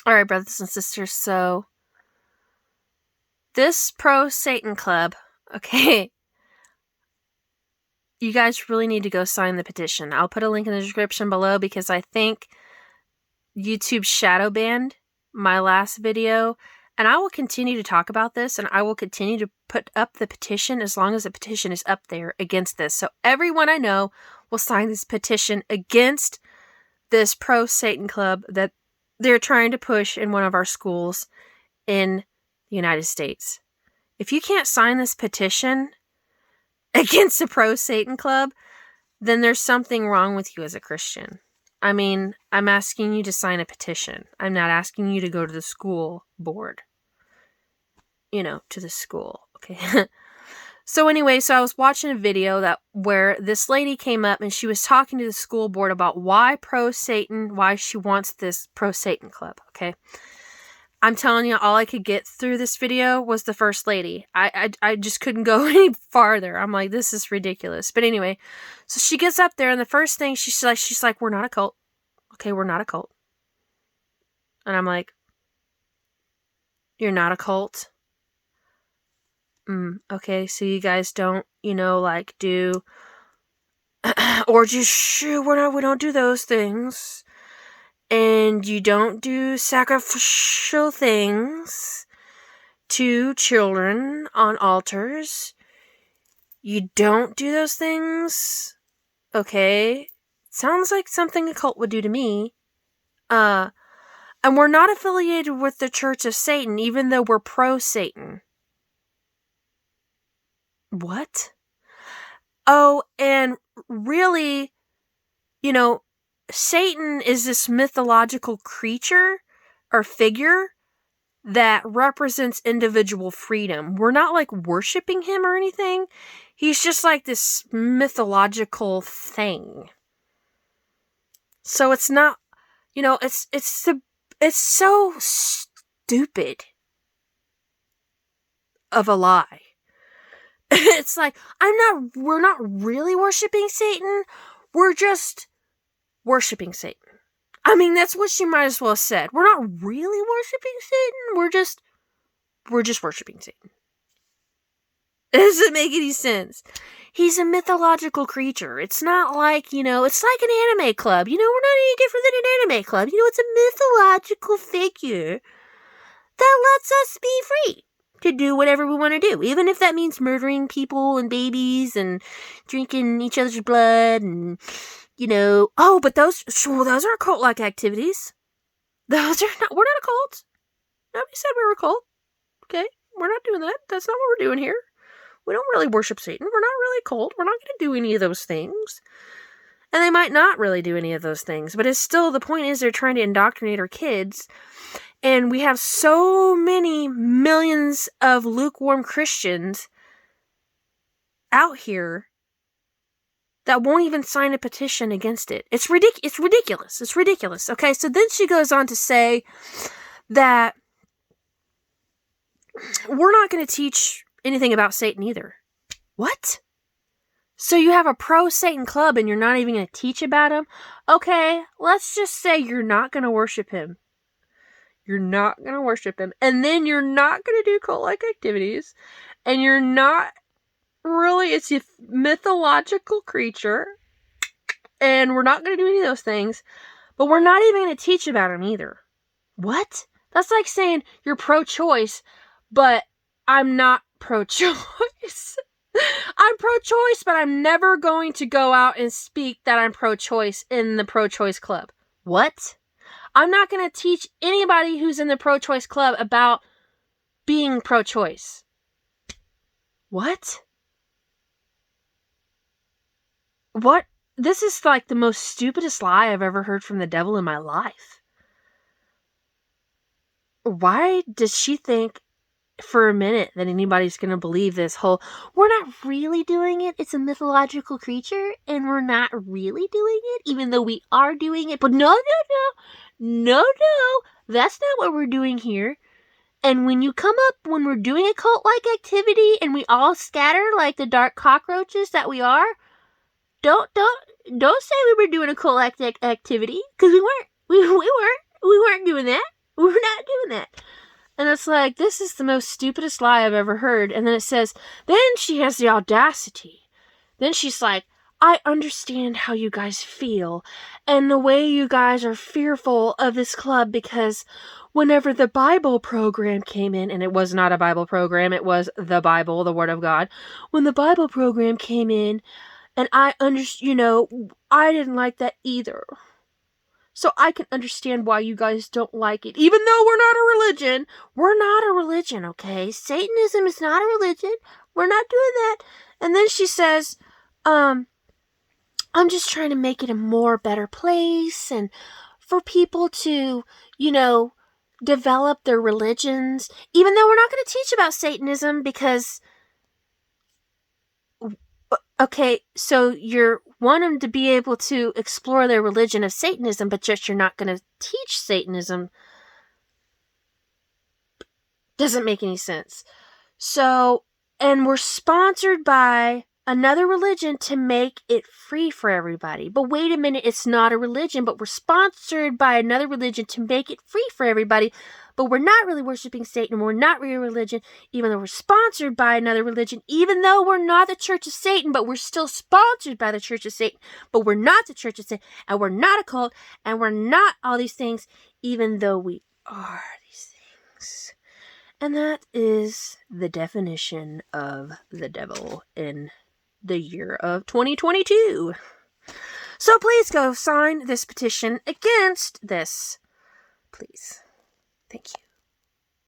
All right, brothers and sisters. So, this pro Satan club, okay, you guys really need to go sign the petition. I'll put a link in the description below because I think YouTube shadow banned my last video. And I will continue to talk about this, and I will continue to put up the petition as long as the petition is up there against this. So everyone I know will sign this petition against this pro Satan club that they're trying to push in one of our schools in the United States. If you can't sign this petition against the pro Satan club, then there's something wrong with you as a Christian. I mean, I'm asking you to sign a petition. I'm not asking you to go to the school board. To the school, okay? So anyway, I was watching a video where this lady came up and she was talking to the school board about why she wants this pro Satan club, okay? I'm telling you, all I could get through this video was the first lady. I just couldn't go any farther. I'm like, this is ridiculous. But anyway, so she gets up there, and the first thing she's like, we're not a cult. Okay, we're not a cult. And I'm like, you're not a cult? Okay, so you guys don't, do orgies. We don't do those things. And you don't do sacrificial things to children on altars. You don't do those things. Okay. Sounds like something a cult would do to me. And we're not affiliated with the Church of Satan, even though we're pro-Satan. What? Oh, and really, Satan is this mythological creature or figure that represents individual freedom. We're not like worshiping him or anything. He's just like this mythological thing. So it's not, it's so stupid of a lie. It's like, we're not really worshiping Satan. We're just worshiping Satan. I mean, that's what she might as well have said. We're not really worshiping Satan. We're just worshiping Satan. It doesn't make any sense. He's a mythological creature. It's not like, it's like an anime club. We're not any different than an anime club. It's a mythological figure that lets us be free to do whatever we want to do, even if that means murdering people and babies and drinking each other's blood and, but those are cult-like activities. We're not a cult. Nobody said we were a cult. Okay? We're not doing that. That's not what we're doing here. We don't really worship Satan. We're not really a cult. We're not going to do any of those things. And they might not really do any of those things, but it's still, the point is they're trying to indoctrinate our kids. And we have so many millions of lukewarm Christians out here that won't even sign a petition against it. It's ridiculous. It's ridiculous. Okay, so then she goes on to say that we're not going to teach anything about Satan either. What? So you have a pro-Satan club and you're not even going to teach about him? Okay, let's just say you're not going to worship him. You're not going to worship him. And then you're not going to do cult-like activities. And you're not really, it's a mythological creature. And we're not going to do any of those things. But we're not even going to teach about him either. What? That's like saying you're pro-choice, but I'm not pro-choice. I'm pro-choice, but I'm never going to go out and speak that I'm pro-choice in the pro-choice club. What? I'm not going to teach anybody who's in the pro-choice club about being pro-choice. What? What? This is like the most stupidest lie I've ever heard from the devil in my life. Why does she think for a minute that anybody's going to believe this whole, we're not really doing it, it's a mythological creature, and we're not really doing it, even though we are doing it, but no, that's not what we're doing here. And when you come up, when we're doing a cult-like activity, and we all scatter like the dark cockroaches that we are, don't say we were doing a cult-like activity, because we weren't doing that. We're not doing that. And it's like, this is the most stupidest lie I've ever heard. And then it says, then she has the audacity. Then she's like, I understand how you guys feel and the way you guys are fearful of this club because whenever the Bible program came in, and it was not a Bible program, it was the Bible, the Word of God. When the Bible program came in, and I I didn't like that either. So I can understand why you guys don't like it. Even though we're not a religion. We're not a religion, okay? Satanism is not a religion. We're not doing that. And then she says, I'm just trying to make it a more better place and for people to, develop their religions. Even though we're not going to teach about Satanism because... Okay, so you're want them to be able to explore their religion of Satanism, but just you're not going to teach Satanism. Doesn't make any sense. So, and we're sponsored by another religion to make it free for everybody. But wait a minute, it's not a religion, but we're sponsored by another religion to make it free for everybody. But we're not really worshiping Satan, and we're not really a religion, even though we're sponsored by another religion, even though we're not the Church of Satan, but we're still sponsored by the Church of Satan, but we're not the Church of Satan, and we're not a cult, and we're not all these things, even though we are these things. And that is the definition of the devil in the year of 2022. So please go sign this petition against this. Please. Thank you.